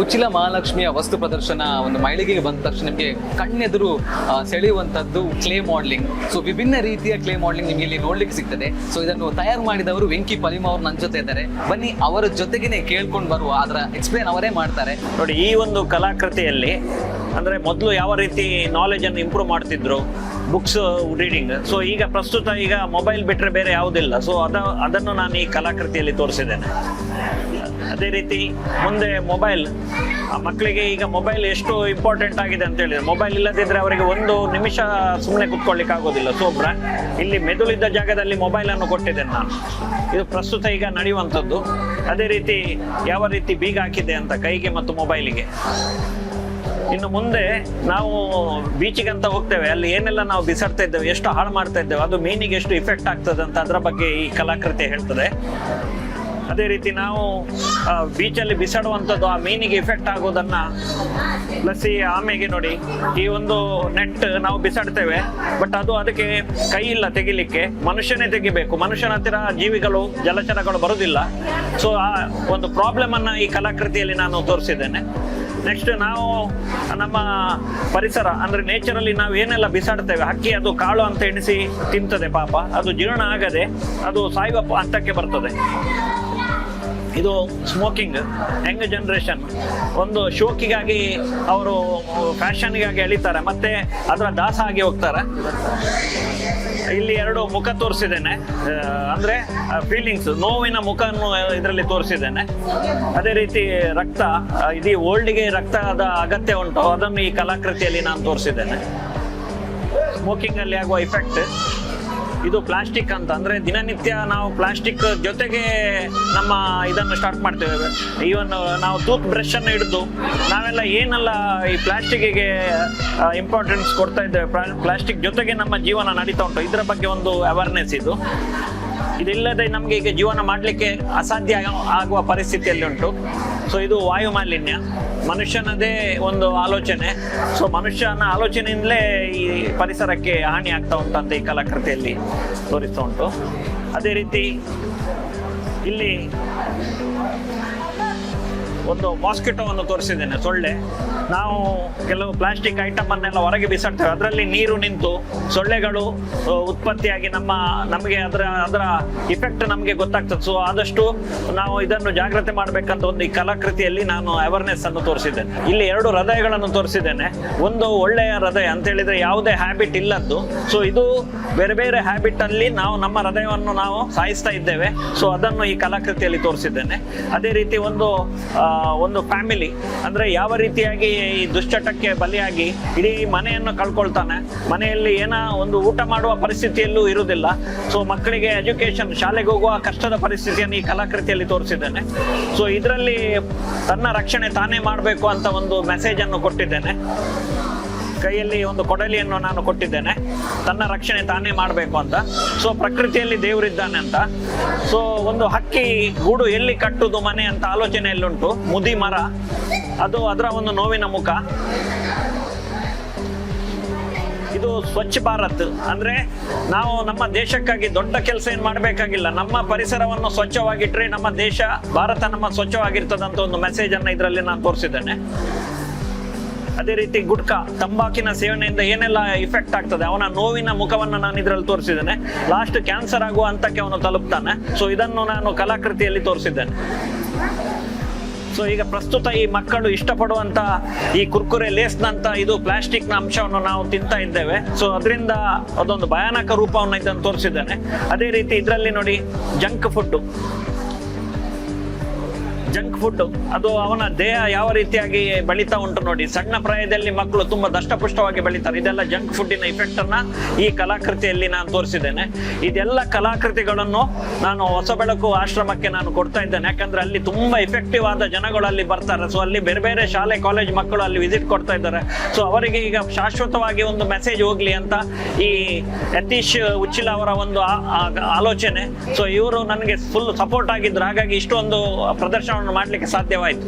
ಉಚ್ಚಿಲ ಮಹಾಲಕ್ಷ್ಮಿಯ ವಸ್ತು ಪ್ರದರ್ಶನ ಒಂದು ಮಳಿಗೆಗೆ ಬಂದ ತಕ್ಷಣ ನಿಮಗೆ ಕಣ್ಣೆದುರು ಸೆಳೆಯುವಂಥದ್ದು ಕ್ಲೇ ಮಾಡಲಿಂಗ್. ಸೊ ವಿಭಿನ್ನ ರೀತಿಯ ಕ್ಲೇ ಮಾಡಲಿಂಗ್ ನಿಮಗೆ ಇಲ್ಲಿ ನೋಡ್ಲಿಕ್ಕೆ ಸಿಗ್ತದೆ. ಸೊ ಇದನ್ನು ತಯಾರು ಮಾಡಿದವರು ವೆಂಕಿ ಪಲಿಮ ಅವರು ನನ್ನ ಜೊತೆ ಇದ್ದಾರೆ. ಬನ್ನಿ ಅವರ ಜೊತೆಗೇನೆ ಕೇಳ್ಕೊಂಡು ಬರುವ, ಅದರ ಎಕ್ಸ್ಪ್ಲೇನ್ ಅವರೇ ಮಾಡ್ತಾರೆ. ನೋಡಿ, ಈ ಒಂದು ಕಲಾಕೃತಿಯಲ್ಲಿ ಅಂದರೆ ಮೊದಲು ಯಾವ ರೀತಿ ನಾಲೆಜನ್ನು ಇಂಪ್ರೂವ್ ಮಾಡ್ತಿದ್ರು, ಬುಕ್ಸ್ ರೀಡಿಂಗ್. ಸೊ ಈಗ ಪ್ರಸ್ತುತ ಈಗ ಮೊಬೈಲ್ ಬಿಟ್ಟರೆ ಬೇರೆ ಯಾವುದಿಲ್ಲ. ಸೊ ಅದನ್ನು ನಾನು ಈ ಕಲಾಕೃತಿಯಲ್ಲಿ ತೋರಿಸಿದ್ದೇನೆ. ಅದೇ ರೀತಿ ಮುಂದೆ ಮೊಬೈಲ್, ಮಕ್ಕಳಿಗೆ ಈಗ ಮೊಬೈಲ್ ಎಷ್ಟು ಇಂಪಾರ್ಟೆಂಟ್ ಆಗಿದೆ ಅಂತ ಹೇಳಿದ್ರೆ, ಮೊಬೈಲ್ ಇಲ್ಲದಿದ್ದರೆ ಅವರಿಗೆ ಒಂದು ನಿಮಿಷ ಸುಮ್ಮನೆ ಕುತ್ಕೊಳ್ಳಿಕ್ಕೆ ಆಗೋದಿಲ್ಲ. ಸೊ ಇಲ್ಲಿ ಮೆದುಳಿದ್ದ ಜಾಗದಲ್ಲಿ ಮೊಬೈಲನ್ನು ಕೊಟ್ಟಿದ್ದೇನೆ ನಾನು. ಇದು ಪ್ರಸ್ತುತ ಈಗ ನಡೆಯುವಂಥದ್ದು. ಅದೇ ರೀತಿ ಯಾವ ರೀತಿ ಬೀಗ ಹಾಕಿದೆ ಅಂತ ಕೈಗೆ ಮತ್ತು ಮೊಬೈಲಿಗೆ. ಇನ್ನು ಮುಂದೆ ನಾವು ಬೀಚಿಗೆ ಅಂತ ಹೋಗ್ತೇವೆ, ಅಲ್ಲಿ ಏನೆಲ್ಲ ನಾವು ಬಿಸಾಡ್ತಾ ಇದ್ದೇವೆ, ಎಷ್ಟು ಹಾಳು ಮಾಡ್ತಾ ಇದ್ದೇವೆ, ಅದು ಮೀನಿಗೆ ಎಷ್ಟು ಇಫೆಕ್ಟ್ ಆಗ್ತದೆ ಅಂತ ಅದರ ಬಗ್ಗೆ ಈ ಕಲಾಕೃತಿ ಹೇಳ್ತದೆ. ಅದೇ ರೀತಿ ನಾವು ಬೀಚಲ್ಲಿ ಬಿಸಾಡುವಂಥದ್ದು ಆ ಮೀನಿಗೆ ಇಫೆಕ್ಟ್ ಆಗೋದನ್ನು, ಪ್ಲಸ್ ಈ ಆಮೆಗೆ ನೋಡಿ, ಈ ಒಂದು ನೆಟ್ ನಾವು ಬಿಸಾಡ್ತೇವೆ, ಬಟ್ ಅದು ಅದಕ್ಕೆ ಕೈ ಇಲ್ಲ ತೆಗಿಲಿಕ್ಕೆ, ಮನುಷ್ಯನೇ ತೆಗಿಬೇಕು. ಮನುಷ್ಯನ ಹತ್ತಿರ ಜೀವಿಗಳು, ಜಲಚರಗಳು ಬರುವುದಿಲ್ಲ. ಸೊ ಆ ಒಂದು ಪ್ರಾಬ್ಲಮನ್ನು ಈ ಕಲಾಕೃತಿಯಲ್ಲಿ ನಾನು ತೋರಿಸಿದ್ದೇನೆ. ನೆಕ್ಸ್ಟ್ ನಾವು ನಮ್ಮ ಪರಿಸರ ಅಂದರೆ ನೇಚರಲ್ಲಿ ನಾವು ಏನೆಲ್ಲ ಬಿಸಾಡ್ತೇವೆ, ಹಕ್ಕಿ ಅದು ಕಾಳು ಅಂತ ಎಣಿಸಿ ತಿಂತದೆ ಪಾಪ, ಅದು ಜೀರ್ಣ ಆಗದೆ ಅದು ಸಾಯುವ ಹಂತಕ್ಕೆ ಬರ್ತದೆ. ಇದು ಸ್ಮೋಕಿಂಗ್, ಯಂಗ್ ಜನರೇಷನ್ ಒಂದು ಶೋಕಿಗಾಗಿ ಅವರು ಫ್ಯಾಷನ್ಗಾಗಿ ಎಳಿತಾರೆ, ಮತ್ತೆ ಅದರ ದಾಸ ಆಗಿ ಹೋಗ್ತಾರೆ. ಇಲ್ಲಿ ಎರಡು ಮುಖ ತೋರಿಸಿದ್ದೇನೆ, ಅಂದರೆ ಫೀಲಿಂಗ್ಸ್, ನೋವಿನ ಮುಖವನ್ನು ಇದರಲ್ಲಿ ತೋರಿಸಿದ್ದೇನೆ. ಅದೇ ರೀತಿ ರಕ್ತ, ಇಡೀ ವರ್ಲ್ಡ್ಗೆ ರಕ್ತದ ಅಗತ್ಯ ಉಂಟು, ಅದನ್ನು ಈ ಕಲಾಕೃತಿಯಲ್ಲಿ ನಾನು ತೋರಿಸಿದ್ದೇನೆ. ಸ್ಮೋಕಿಂಗಲ್ಲಿ ಆಗುವ ಇಫೆಕ್ಟ್. ಇದು ಪ್ಲಾಸ್ಟಿಕ್ ಅಂತ, ಅಂದರೆ ದಿನನಿತ್ಯ ನಾವು ಪ್ಲಾಸ್ಟಿಕ್ ಜೊತೆಗೆ ನಮ್ಮ ಇದನ್ನು ಸ್ಟಾರ್ಟ್ ಮಾಡ್ತೇವೆ. ಈವನ್ ನಾವು ಟೂತ್ ಬ್ರಷ್ ಅನ್ನು ಹಿಡಿದು ನಾವೆಲ್ಲ ಏನೆಲ್ಲ ಈ ಪ್ಲಾಸ್ಟಿಕ್ಗೆ ಇಂಪಾರ್ಟೆನ್ಸ್ ಕೊಡ್ತಾ ಇದ್ದೇವೆ, ಪ್ಲಾಸ್ಟಿಕ್ ಜೊತೆಗೆ ನಮ್ಮ ಜೀವನ ನಡೀತಾ ಉಂಟು. ಇದರ ಬಗ್ಗೆ ಒಂದು ಅವೇರ್ನೆಸ್ ಇದು. ಇದಿಲ್ಲದೆ ನಮಗೆ ಈಗ ಜೀವನ ಮಾಡಲಿಕ್ಕೆ ಅಸಾಧ್ಯ ಆಗುವ ಪರಿಸ್ಥಿತಿಯಲ್ಲಿ ಉಂಟು. ಸೊ ಇದು ವಾಯು ಮಾಲಿನ್ಯ, ಮನುಷ್ಯನದೇ ಒಂದು ಆಲೋಚನೆ. ಸೊ ಮನುಷ್ಯನ ಆಲೋಚನೆಯಿಂದಲೇ ಈ ಪರಿಸರಕ್ಕೆ ಹಾನಿ ಆಗ್ತಾ ಉಂಟು ಅಂತ ಈ ಕಲಾಕೃತಿಯಲ್ಲಿ ತೋರಿಸ್ತಾ ಉಂಟು. ಅದೇ ರೀತಿ ಇಲ್ಲಿ ಒಂದು ಮಾಸ್ಕಿಟೋವನ್ನು ತೋರಿಸಿದ್ದೇನೆ, ಸೊಳ್ಳೆ. ನಾವು ಕೆಲವು ಪ್ಲಾಸ್ಟಿಕ್ ಐಟಮ್ ಅನ್ನೆಲ್ಲ ಹೊರಗೆ ಬಿಸಾಡ್ತೇವೆ, ಅದರಲ್ಲಿ ನೀರು ನಿಂತು ಸೊಳ್ಳೆಗಳು ಉತ್ಪತ್ತಿಯಾಗಿ ನಮಗೆ ಅದರ ಇಫೆಕ್ಟ್ ನಮಗೆ ಗೊತ್ತಾಗ್ತದೆ. ಸೊ ಆದಷ್ಟು ನಾವು ಇದನ್ನು ಜಾಗ್ರತೆ ಮಾಡಬೇಕಂತ ಒಂದು ಈ ಕಲಾಕೃತಿಯಲ್ಲಿ ನಾನು ಅವೇರ್ನೆಸ್ ಅನ್ನು ತೋರಿಸಿದ್ದೇನೆ. ಇಲ್ಲಿ ಎರಡು ಹೃದಯಗಳನ್ನು ತೋರಿಸಿದ್ದೇನೆ. ಒಂದು ಒಳ್ಳೆಯ ಹೃದಯ ಅಂತ ಹೇಳಿದ್ರೆ ಯಾವುದೇ ಹ್ಯಾಬಿಟ್ ಇಲ್ಲದ್ದು. ಸೊ ಇದು ಬೇರೆ ಬೇರೆ ಹ್ಯಾಬಿಟ್ ಅಲ್ಲಿ ನಾವು ನಮ್ಮ ಹೃದಯವನ್ನು ನಾವು ಸಾಯಿಸ್ತಾ ಇದ್ದೇವೆ. ಸೊ ಅದನ್ನು ಈ ಕಲಾಕೃತಿಯಲ್ಲಿ ತೋರಿಸಿದ್ದೇನೆ. ಅದೇ ರೀತಿ ಒಂದು ಫ್ಯಾಮಿಲಿ ಅಂದ್ರೆ ಯಾವ ರೀತಿಯಾಗಿ ಈ ದುಶ್ಚಟಕ್ಕೆ ಬಲಿಯಾಗಿ ಇಡೀ ಮನೆಯನ್ನು ಕಳ್ಕೊಳ್ತಾನೆ, ಮನೆಯಲ್ಲಿ ಒಂದು ಊಟ ಮಾಡುವ ಪರಿಸ್ಥಿತಿಯಲ್ಲೂ ಇರುವುದಿಲ್ಲ. ಸೊ ಮಕ್ಕಳಿಗೆ ಎಜುಕೇಶನ್, ಶಾಲೆಗೆ ಹೋಗುವ ಕಷ್ಟದ ಪರಿಸ್ಥಿತಿಯನ್ನು ಈ ಕಲಾಕೃತಿಯಲ್ಲಿ ತೋರಿಸಿದ್ದೇನೆ. ಸೊ ಇದರಲ್ಲಿ ತನ್ನ ರಕ್ಷಣೆ ತಾನೇ ಮಾಡಬೇಕು ಅಂತ ಒಂದು ಮೆಸೇಜ್ ಅನ್ನು ಕೊಟ್ಟಿದ್ದೇನೆ. ಕೈಯಲ್ಲಿ ಒಂದು ಕೊಡಲಿಯನ್ನು ನಾನು ಕೊಟ್ಟಿದ್ದೇನೆ, ತನ್ನ ರಕ್ಷಣೆ ತಾನೇ ಮಾಡಬೇಕು ಅಂತ. ಸೊ ಪ್ರಕೃತಿಯಲ್ಲಿ ದೇವರಿದ್ದಾನೆ ಅಂತ. ಸೊ ಒಂದು ಹಕ್ಕಿ ಗೂಡು ಎಲ್ಲಿ ಕಟ್ಟುದು ಮನೆ ಅಂತ ಆಲೋಚನೆಯಲ್ಲುಂಟು. ಮುದಿ ಮರ, ಅದು ಅದರ ಒಂದು ನೋವಿನ ಮುಖ. ಇದು ಸ್ವಚ್ಛ ಭಾರತ್ ಅಂದ್ರೆ ನಾವು ನಮ್ಮ ದೇಶಕ್ಕಾಗಿ ದೊಡ್ಡ ಕೆಲಸ ಏನು ಮಾಡಬೇಕಾಗಿಲ್ಲ, ನಮ್ಮ ಪರಿಸರವನ್ನು ಸ್ವಚ್ಛವಾಗಿಟ್ರೆ ನಮ್ಮ ದೇಶ, ಭಾರತ ನಮ್ಮ ಸ್ವಚ್ಛವಾಗಿರ್ತದಂತ ಒಂದು ಮೆಸೇಜ್ ಅನ್ನು ಇದರಲ್ಲಿ ನಾನು ತೋರಿಸಿದ್ದೇನೆ. ಅದೇ ರೀತಿ ಗುಟ್ಕಾ, ತಂಬಾಕಿನ ಸೇವನೆಯಿಂದ ಏನೆಲ್ಲ ಇಫೆಕ್ಟ್ ಆಗ್ತದೆ, ಅವನ ನೋವಿನ ಮುಖವನ್ನು ನಾನು ಇದರಲ್ಲಿ ತೋರಿಸಿದ್ದೇನೆ. ಲಾಸ್ಟ್ ಕ್ಯಾನ್ಸರ್ ಆಗುವ ಹಂತಕ್ಕೆ ಅವನು ತಲುಪ್ತಾನೆ. ಸೊ ಇದನ್ನು ನಾನು ಕಲಾಕೃತಿಯಲ್ಲಿ ತೋರಿಸಿದ್ದೇನೆ. ಸೊ ಈಗ ಪ್ರಸ್ತುತ ಈ ಮಕ್ಕಳು ಇಷ್ಟಪಡುವಂತ ಈ ಕುರ್ಕುರೆ, ಲೇಸ್ನಂತ ಇದು ಪ್ಲಾಸ್ಟಿಕ್ನ ಅಂಶವನ್ನು ನಾವು ತಿಂತಾ ಇದ್ದೇವೆ. ಸೊ ಅದರಿಂದ ಅದೊಂದು ಭಯಾನಕ ರೂಪವನ್ನು ಇದನ್ನು ತೋರಿಸಿದ್ದೇನೆ. ಅದೇ ರೀತಿ ಇದರಲ್ಲಿ ನೋಡಿ, ಜಂಕ್ ಫುಡ್ ಅದು ಅವನ ದೇಹ ಯಾವ ರೀತಿಯಾಗಿ ಬೆಳೀತಾ ಉಂಟು ನೋಡಿ. ಸಣ್ಣ ಪ್ರಾಯದಲ್ಲಿ ಮಕ್ಕಳು ತುಂಬಾ ದಷ್ಟಪುಷ್ಟವಾಗಿ ಬೆಳೀತಾರೆ. ಇದೆಲ್ಲ ಜಂಕ್ ಫುಡ್ಡಿನ ಇಫೆಕ್ಟ್ ಅನ್ನ ಈ ಕಲಾಕೃತಿಯಲ್ಲಿ ನಾನು ತೋರಿಸಿದ್ದೇನೆ. ಇದೆಲ್ಲ ಕಲಾಕೃತಿಗಳನ್ನು ನಾನು ಹೊಸಬೆಳಕು ಆಶ್ರಮಕ್ಕೆ ನಾನು ಕೊಡ್ತಾ ಇದ್ದೇನೆ. ಯಾಕಂದ್ರೆ ಅಲ್ಲಿ ತುಂಬಾ ಎಫೆಕ್ಟಿವ್ ಆದ ಜನಗಳು ಅಲ್ಲಿ ಬರ್ತಾರೆ. ಸೊ ಅಲ್ಲಿ ಬೇರೆ ಬೇರೆ ಶಾಲೆ, ಕಾಲೇಜ್ ಮಕ್ಕಳು ಅಲ್ಲಿ ವಿಸಿಟ್ ಕೊಡ್ತಾ ಇದ್ದಾರೆ. ಸೊ ಅವರಿಗೆ ಈಗ ಶಾಶ್ವತವಾಗಿ ಒಂದು ಮೆಸೇಜ್ ಹೋಗ್ಲಿ ಅಂತ ಈ ಯತೀಶ್ ಉಚ್ಚಿಲ ಅವರ ಒಂದು ಆಲೋಚನೆ. ಸೊ ಇವರು ನನಗೆ ಫುಲ್ ಸಪೋರ್ಟ್ ಆಗಿದ್ರು, ಹಾಗಾಗಿ ಇಷ್ಟೊಂದು ಪ್ರದರ್ಶನವನ್ನು ಮಾಡಲಿಕ್ಕೆ ಸಾಧ್ಯವಾಯಿತು.